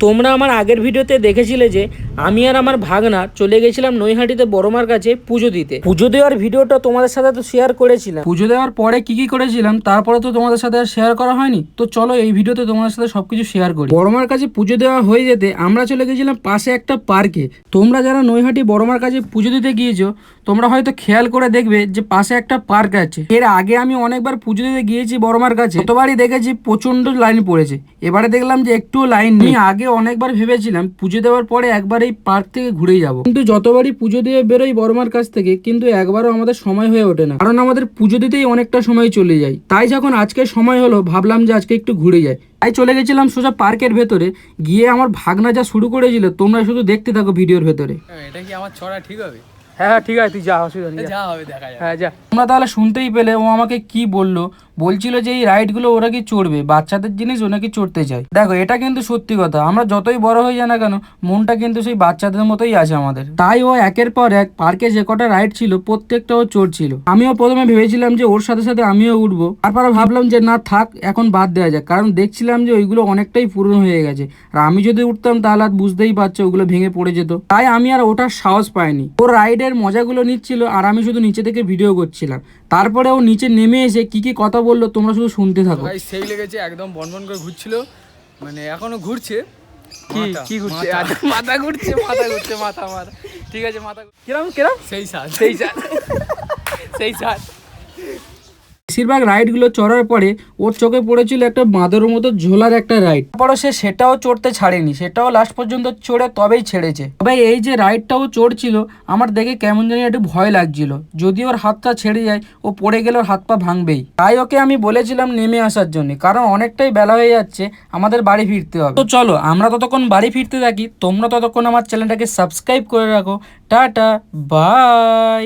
তোমরা আমার আগের ভিডিওতে দেখেছিলে যে আমি আর আমার ভাগনা চলে গেছিলাম নৈহাটিতে বড়মার কাছে পুজো দিতে। পুজো দেওয়ার ভিডিওটা তোমাদের সাথে তো শেয়ার করেছিলাম। পুজো দেওয়ার পরে কি করেছিলাম তারপরে তো তোমাদের সাথে আর শেয়ার করা হয়নি। তো চলো এই ভিডিওতে তোমাদের সাথে সবকিছু শেয়ার করি। বড়মার কাছে পুজো দেওয়া হয়ে যেতে আমরা চলে গেছিলাম পাশে একটা পার্কে। তোমরা যারা নৈহাটি বড়মার কাছে পুজো দিতে গিয়েছো তোমরা হয়তো খেয়াল করে দেখবে যে পাশে একটা পার্ক আছে। এর আগে আমি অনেকবার পুজো দিতে গিয়েছি বড়মার কাছে, কতবারই দেখেছি প্রচন্ড লাইন পড়েছে। এবারে দেখলাম যে একটু লাইন নেই। আগে অনেকবার ভেবেছিলাম পুজো দেওয়ার পরে একবার এই পার্ক থেকে ঘুরেই যাব, কিন্তু যতবারই পুজো দিয়ে বেরোই বড়মার কাছ থেকে কিন্তু একবারও আমাদের সময় হয়ে ওঠে না, কারণ আমাদের পুজো দিতেই অনেকটা সময় চলে যায়। তাই যখন আজকে সময় হলো ভাবলাম যে আজকে একটু ঘুরে যাই, তাই চলে গেছিলাম সোজা পার্কের ভেতরে। গিয়ে আমার ভাগনা যা শুরু করেছিল তোমরা শুধু দেখতে থাকো ভিডিওর ভেতরে। এটা কি আমার ছড়া ঠিক হবে? হ্যাঁ ঠিক আছে, তুই যা, অসুবিধা নেই, যা হবে দেখা যাবে। হ্যাঁ যা। তোমরা তাহলে শুনতেই পেলে ও আমাকে কি বলছিল যে এই রাইডগুলো ওরা কি চড়বে, বাচ্চাদের জিনিস ও নাকি চড়তে চায়। দেখো এটা কিন্তু সত্যি কথা, আমরা যতই বড় হয়ে যাই না কেন মনটা কিন্তু সেই বাচ্চাদের মতোই আছে আমাদের। তাই ও একের পর এক পার্কে যে কটা রাইড ছিল প্রত্যেকটা ও চড়ছিল। আমিও প্রথমে ভেবেছিলাম যে ওর সাথে সাথে আমিও উঠবো, তারপরে ভাবলাম যে না থাক, এখন বাদ দেওয়া যায়, কারণ দেখছিলাম যে ওইগুলো অনেকটাই পুরনো হয়ে গেছে। আর আমি যদি উঠতাম তাহলে আর বুঝতেই পারছো ওগুলো ভেঙে পড়ে যেত। তাই আমি আর ওঠার সাহস পাইনি। ওর রাইডের মজাগুলো নিচ্ছিল আর আমি শুধু নিচে থেকে ভিডিও করছিলাম। তারপরে ও নিচে নেমে এসে কি কথা বললো তোমরা শুধু শুনতে থাকো। সেই লেগেছে, একদম বনবন করে ঘুরছিল, মানে এখনো ঘুরছে। কি ঘুরছে? মাথা ঘুরছে, মাথা ঠিক আছে, মাথা কিরম সেই সাথ সেই সাথ। বেশিরভাগ রাইডগুলো চড়ার পরে ওর চোখে পড়েছিল একটা বাঁদরের মতো ঝোলার একটা রাইড। তারপরে সে সেটাও চড়তে ছাড়েনি, সেটাও লাস্ট পর্যন্ত চড়ে তবেই ছেড়েছে। তবে এই যে রাইডটাও চড়ছিল আমার দেখে কেমন জানি একটু ভয় লাগছিল, যদি ওর হাতটা ছেড়ে যায় ও পড়ে গেলে ওর হাত পা ভাঙবেই। তাই ওকে আমি বলেছিলাম নেমে আসার জন্য, কারণ অনেকটাই বেলা হয়ে যাচ্ছে, আমাদের বাড়ি ফিরতে হবে। তো চলো আমরা ততক্ষণ বাড়ি ফিরতে থাকি, তোমরা ততক্ষণ আমার চ্যানেলটাকে সাবস্ক্রাইব করে রাখো। Tata, by.